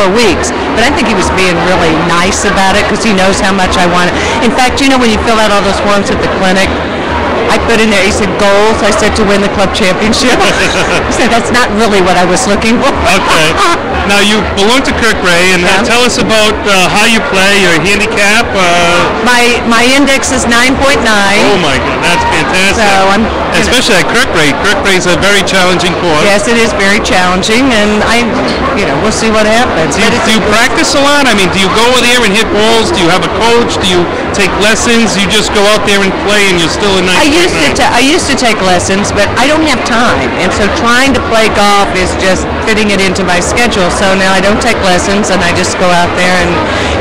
4 weeks. But I think he was being really nice about it because he knows how much I want it. In fact, you know, when you fill out all those forms at the clinic, I put in there, he said, goals. I said, to win the club championship. He said, that's not really what I was looking for. Okay. Now, you belong to Kirkray, and tell us about how you play, your handicap. My index is 9.9. Oh, my God, that's fantastic. So especially at Kirkray. Kirkray is a very challenging course. Yes, it is very challenging, and we'll see what happens. Do you practice a lot? I mean, do you go over there and hit balls? Do you have a coach? Do you take lessons? You just go out there and play, and you're still a nice. I used to take lessons, but I don't have time, and so trying to play golf is just fitting it into my schedule. So now I don't take lessons, and I just go out there, and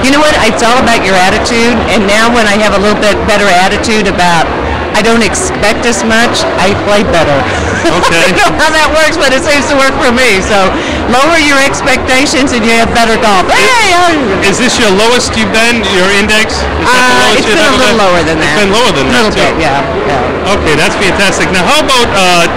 you know what? It's all about your attitude. And now when I have a little bit better attitude about I don't expect as much, I play better. Okay. I don't know how that works, but it seems to work for me. So lower your expectations and you have better golf. Is this your lowest you've been, your index? Is that the lowest it's been a little lower than that. It's been lower than that, too. A little bit, yeah. Okay, that's fantastic. Now, how about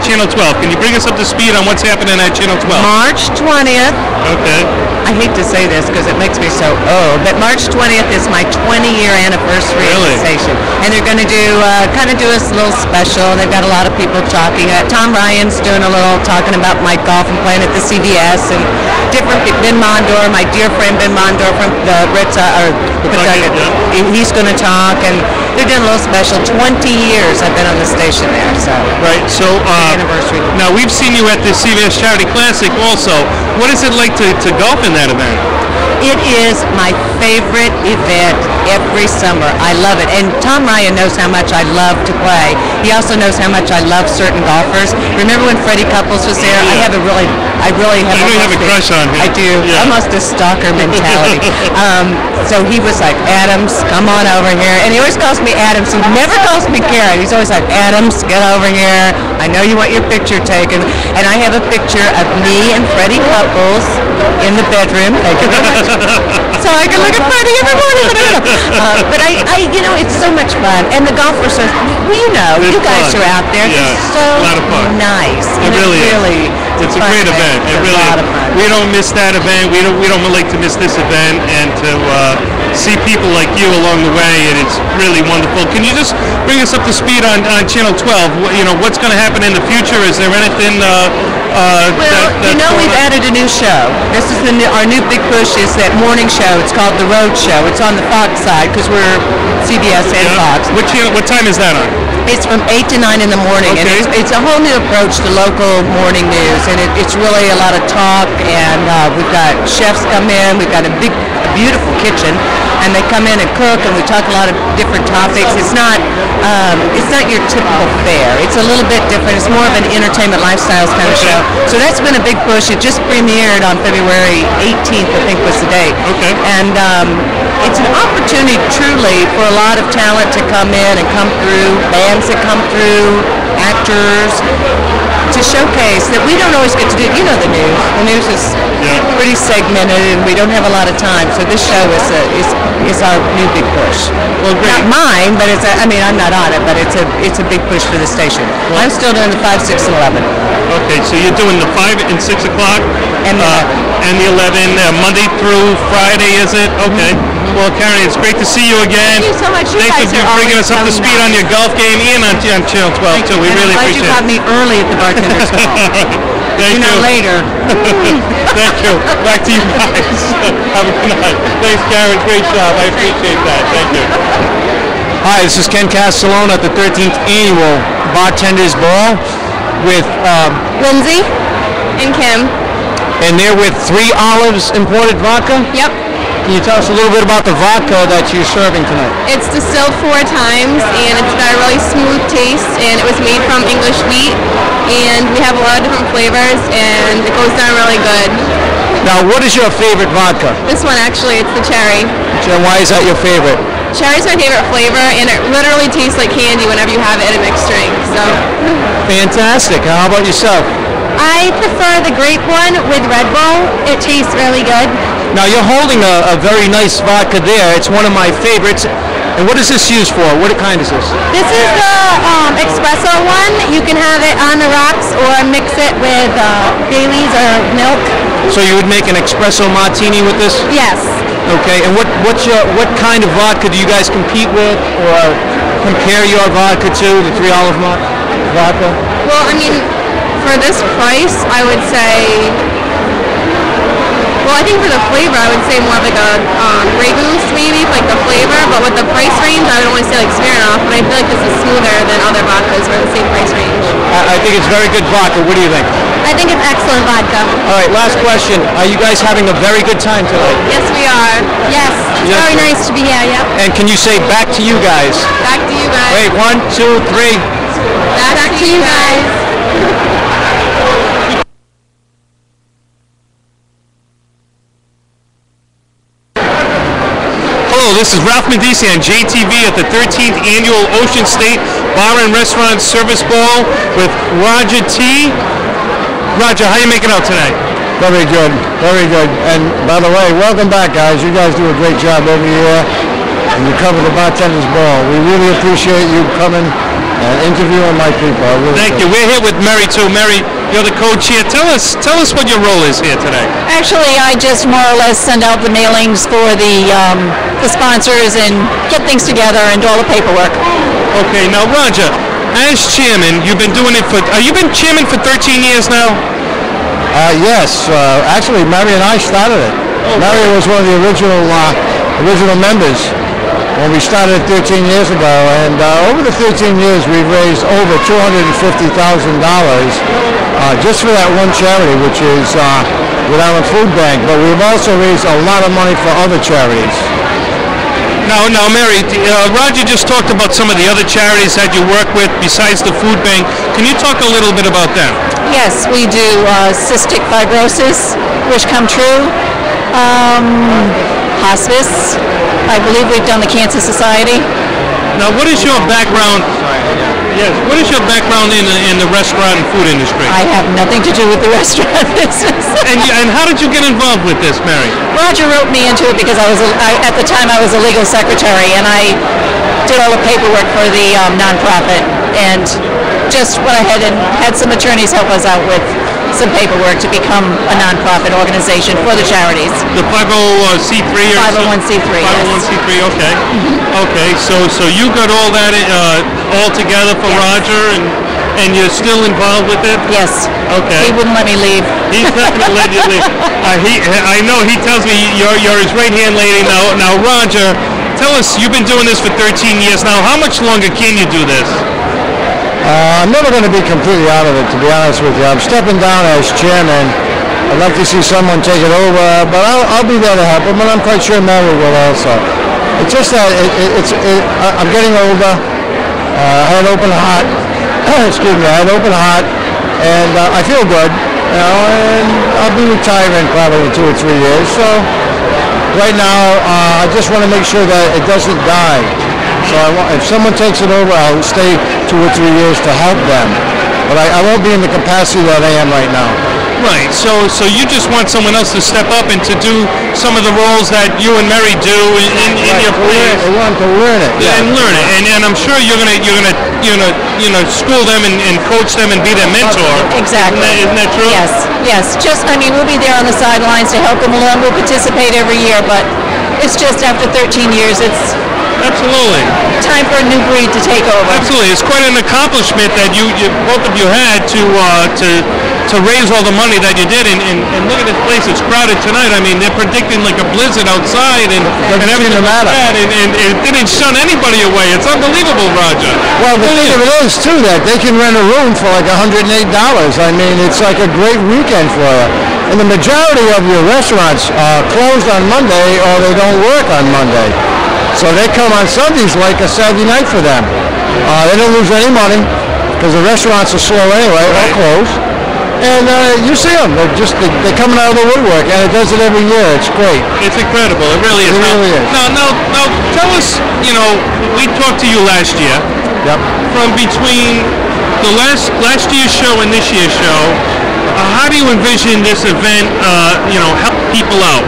Channel 12? Can you bring us up to speed on what's happening at Channel 12? March 20th. Okay. I hate to say this because it makes me so old, but March 20th is my 20-year anniversary of the station. And they're going to do a little special. They've got a lot of people talking. Tom Ryan's doing a little talking about my golf and playing at the CBS and different. Ben Mondor, my dear friend Ben Mondor from the Pawtucket, he's going to talk, and they're doing a little special. 20 years I've been on the station there. So right. So anniversary. Now we've seen you at the CBS Charity Classic also. What is it like to golf in that event? It is my favorite event every summer. I love it. And Tom Ryan knows how much I love to play. He also knows how much I love certain golfers. Remember when Freddie Couples was there? Yeah. I really have a crush on him. I do. Yeah. Almost a stalker mentality. So he was like, Adams, come on over here. And he always calls me Adams. He never calls me Karen. He's always like, Adams, get over here. I know you want your picture taken. And I have a picture of me and Freddie Couples in the bedroom. Thank you very much. So I can look at Freddie every morning. But it's so much fun. And the golfers are, you guys are out there. Yeah, it's so a lot of fun. Nice. It really is. It's a great event. It really is. A lot of fun. We don't miss that event. We don't like to miss this event, and to see people like you along the way, and it's really wonderful. Can you just bring us up to speed on Channel 12? What's going to happen in the future? Is there anything? We've added a new show. This is our new big push is that morning show. It's called The Road Show. It's on the Fox side because we're CBS and Fox. What time is that on? It's from 8 to 9 in the morning, and it's a whole new approach to local morning news, and it's really a lot of talk, and we've got chefs come in, we've got a beautiful kitchen, and they come in and cook, and we talk a lot of different topics. It's not your typical fare. It's a little bit different. It's more of an entertainment lifestyles kind of show. So that's been a big push. It just premiered on February 18th, I think was the date. Okay. And it's an opportunity truly for a lot of talent to come in and come through, bands that come through, actors, to showcase that we don't always get to do. You know the news. The news is pretty segmented, and we don't have a lot of time. So this show is our new big push. Well, great. Not mine, but I'm not on it, but it's a big push for the station. I'm still doing the 5, 6, and 11. Okay, so you're doing the 5 and 6 o'clock? And the 11, Monday through Friday, is it? Okay. Well, Karen, it's great to see you again. Thank you so much. Thanks for bringing us up to speed on your golf game and on Channel 12, too. We really appreciate it. You got me early at the bartender's call. Thank you. Later. Thank you. Back to you guys. Have a good night. Thanks, Karen. Great job. I appreciate that. Thank you. Hi, this is Ken Castellone at the 13th Annual Bartenders Ball with Lindsay and Kim. And they're with 3 Olives Imported Vodka? Yep. Can you tell us a little bit about the vodka that you're serving tonight? It's distilled 4 times, and it's got a really smooth taste, and it was made from English wheat, and we have a lot of different flavors, and it goes down really good. Now, what is your favorite vodka? This one, actually, it's the cherry. Why is that your favorite? Cherry's my favorite flavor, and it literally tastes like candy whenever you have it in a mixed drink. So. Fantastic. How about yourself? I prefer the grape one with Red Bull. It tastes really good. Now, you're holding a very nice vodka there. It's one of my favorites. And what is this used for? What kind is this? This is the espresso one. You can have it on the rocks or mix it with Bailey's or milk. So you would make an espresso martini with this? Yes. Okay, and what kind of vodka do you guys compete with or compare your vodka to, the 3 Olive vodka? Well, I mean, for this price, I would say, well, I think for the flavor, I would say more of like a Grey Goose maybe, like the flavor, but with the price range, I would only say like Smirnoff, but I feel like this is smoother than other vodkas for the same price range. I think it's very good vodka. What do you think? I think it's excellent vodka. All right, last question. Are you guys having a very good time tonight? Yes, we are. Yes, it's Yes. very nice to be here, yep. And can you say back to you guys? Back to you guys. Wait, 1, 2, 3. Back to you guys. Hello, this is Ralph Medici on JTV at the 13th Annual Ocean State Bar and Restaurant Service Ball with Roger T. Roger, how you making out today? Very good, very good. And by the way, welcome back, guys. You guys do a great job every year, and you cover the bartenders ball. We really appreciate you coming and interviewing my people. Really Thank you. We're here with Mary too. Mary, you're the co-chair. Tell us what your role is here today. Actually, I just more or less send out the mailings for the sponsors and get things together and do all the paperwork. Okay, now Roger, as chairman, you've been doing it for. You've been chairman for 13 years now. Yes, actually, Mary and I started it. Mary was one of the original members when we started 13 years ago, and over the 13 years, we've raised over $250,000 just for that one charity, which is Rhode Island Food Bank. But we've also raised a lot of money for other charities. Now, Mary, Roger just talked about some of the other charities that you work with besides the food bank. Can you talk a little bit about them? Yes, we do cystic fibrosis, Wish Come True, hospice. I believe we've done the Cancer Society. Now, what is your background? Yes. What is your background in the restaurant and food industry? I have nothing to do with the restaurant business. And how did you get involved with this, Mary? Roger wrote me into it because at the time I was a legal secretary and I did all the paperwork for the nonprofit and just went ahead and had some attorneys help us out with some paperwork to become a nonprofit organization for the charities. The 501c3 or 501c3. 501c3, okay. Okay, so you got all that all together for Roger, and you're still involved with it? Yes. Okay. He wouldn't let me leave. He's not going to let you leave. I know he tells me you're his right-hand lady. Now, Roger, tell us, you've been doing this for 13 years now. How much longer can you do this? I'm never going to be completely out of it, to be honest with you. I'm stepping down as chairman. I'd like to see someone take it over, but I'll be there to help him, and I'm quite sure Mary will also. It's just that I'm getting older. I had open heart. Excuse me, I had open heart, and I feel good, you know, and I'll be retiring probably in 2 or 3 years. So right now, I just want to make sure that it doesn't die. So if someone takes it over, I'll stay 2 or 3 years to help them. But I won't be in the capacity that I am right now. Right. So you just want someone else to step up and to do some of the roles that you and Mary do in your place. I want to learn it. Yeah. And learn it. And I'm sure you're gonna school them and coach them and be their mentor. Exactly. Isn't that true? Yes. We'll be there on the sidelines to help them along. We'll participate every year, but it's just after 13 years, it's Absolutely. time for a new breed to take over. Absolutely. It's quite an accomplishment that you both of you had to raise all the money that you did. And look at this place. It's crowded tonight. I mean, they're predicting like a blizzard outside and everything like that. And it didn't shun anybody away. It's unbelievable, Roger. Well, the thing of it is, too, that they can rent a room for like $108. I mean, it's like a great weekend for you. And the majority of your restaurants are closed on Monday or they don't work on Monday. So they come on Sundays like a Saturday night for them. They don't lose any money because the restaurants are slow anyway, all closed. And you see them. They're coming out of the woodwork, and it does it every year. It's great. It's incredible. It really is. It really is. Now, tell us, we talked to you last year. Yep. From between the last year's show and this year's show, how do you envision this event, help people out?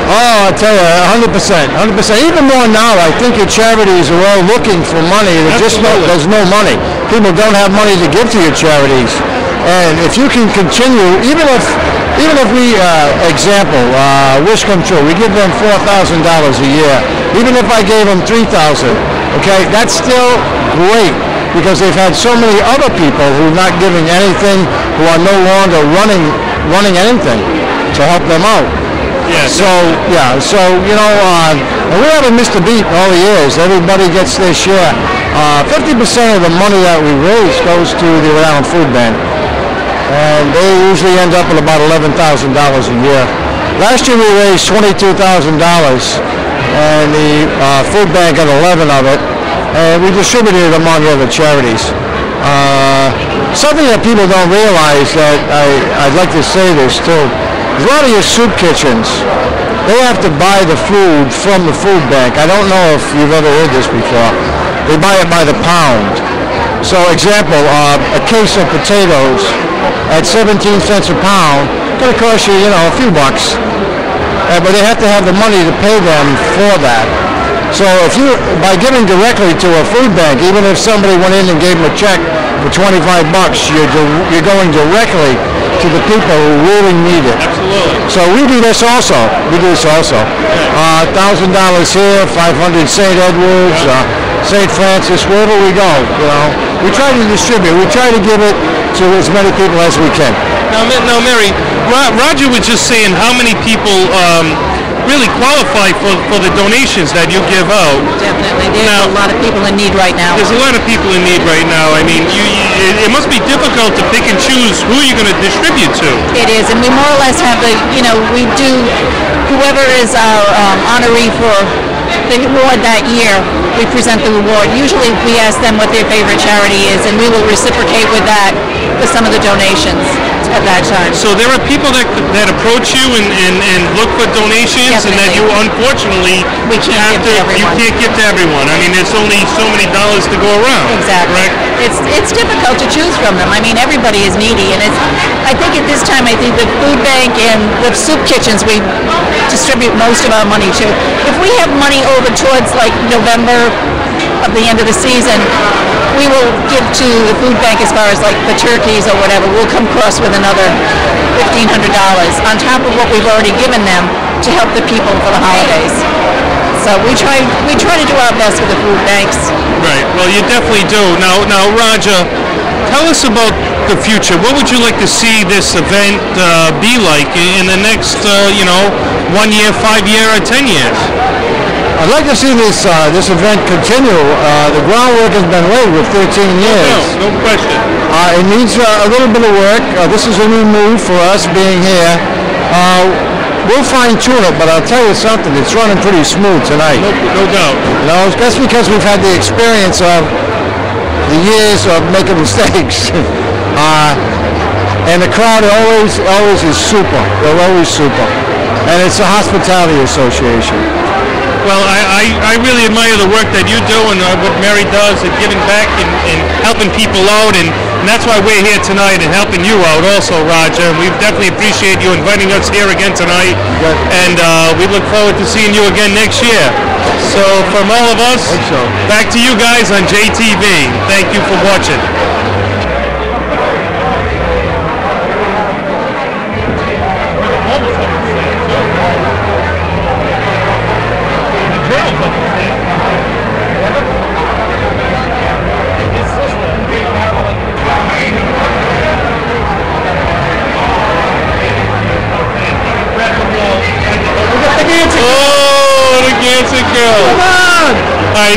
Oh, I tell you, 100%, 100%. Even more now, I think your charities are all looking for money. There's no money. People don't have money to give to your charities. And if you can continue, even if we, example, Wish Come True, we give them $4,000 a year. Even if I gave them $3,000, okay, that's still great because they've had so many other people who are not giving anything, who are no longer running anything to help them out. Yeah. So you know, and we haven't missed a beat in all the years. Everybody gets their share. 50% of the money that we raise goes to the Rhode Island Food Bank, and they usually end up with about $11,000 a year. Last year we raised $22,000, and the food bank got 11 of it, and we distributed it among other charities. Something that people don't realize that I'd like to say this too. A lot of your soup kitchens, they have to buy the food from the food bank. I don't know if you've ever heard this before. They buy it by the pound. So example, a case of potatoes at 17 cents a pound, going to cost you, you know, a few bucks. But they have to have the money to pay them for that. So if you, by giving directly to a food bank, even if somebody went in and gave them a check for 25 bucks, you're going directly to the people who really need it. Absolutely. So we do this also. $1,000 here, 500 St. Edwards, St. Francis, wherever we go. You know, we try to distribute. We try to give it to as many people as we can. Now, Mary, Roger was just saying how many people really qualify for the donations that you give out. Definitely. There's a lot of people in need right now. There's a lot of people in need right now. I mean, it must be difficult to pick and choose who you're going to distribute to. It is, and we more or less have the, you know, we do, whoever is our honoree for the award that year, we present the award. Usually we ask them what their favorite charity is, and we will reciprocate with that with some of the donations at that time. So there are people that approach you and look for donations. Definitely. And that you unfortunately We can't give to everyone. You can't give to everyone. I mean, there's only so many dollars to go around. Exactly. Correct? It's difficult to choose from them. I mean, everybody is needy, and I think at this time, I think the food bank and the soup kitchens we distribute most of our money to. If we have money over towards like November of the end of the season, we will give to the food bank as far as like the turkeys or whatever. We'll come across with another $1,500 on top of what we've already given them to help the people for the holidays. So we try to do our best with the food banks. Right. Well, you definitely do. Now, Roger, tell us about the future. What would you like to see this event be like in the next, 1 year, 5 year, or 10 years? I'd like to see this event continue. The groundwork has been laid with 13 years. No question. It needs a little bit of work. This is a new move for us being here. We'll fine-tune it, but I'll tell you something, it's running pretty smooth tonight. No doubt. You know, that's because we've had the experience of the years of making mistakes. And the crowd always is super. They're always super. And it's a hospitality association. Well, I really admire the work that you do and what Mary does and giving back and helping people out, and that's why we're here tonight and helping you out also, Roger. And we definitely appreciate you inviting us here again tonight, and we look forward to seeing you again next year. So from all of us, back to you guys on JTV. Thank you for watching.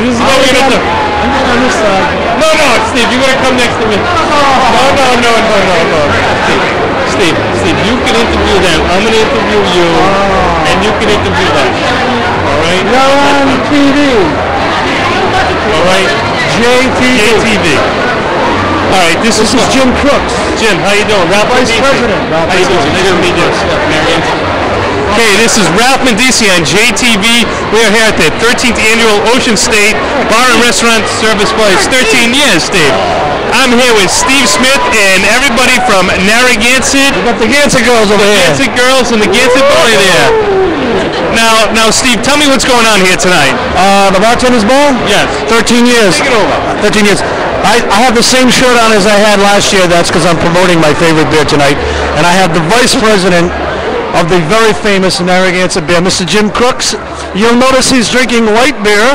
This is what we're going to do. No, Steve, you're going to come next to me. No. Steve, you can interview them. I'm going to interview you, and you can interview them. All right? You're on TV. All right? JTV. All right, this is Jim Crooks. Jim, how you doing? Ralph Vice President. How you doing? Nice to meet you. Okay, this is Ralph Mendici on JTV. We are here at the 13th Annual Ocean State Bar and Restaurant Service Place. 13 years, Steve. I'm here with Steve Smith and everybody from Narragansett. We got the Gansett girls over here. Gansett girls and the Gansett boy there. Now, Now, Steve, tell me what's going on here tonight. The Bartenders Ball? Yes. 13 years. Take it over. 13 years. I have the same shirt on as I had last year. That's because I'm promoting my favorite beer tonight. And I have the vice president of the very famous Narragansett Beer, Mr. Jim Crooks. You'll notice he's drinking white beer.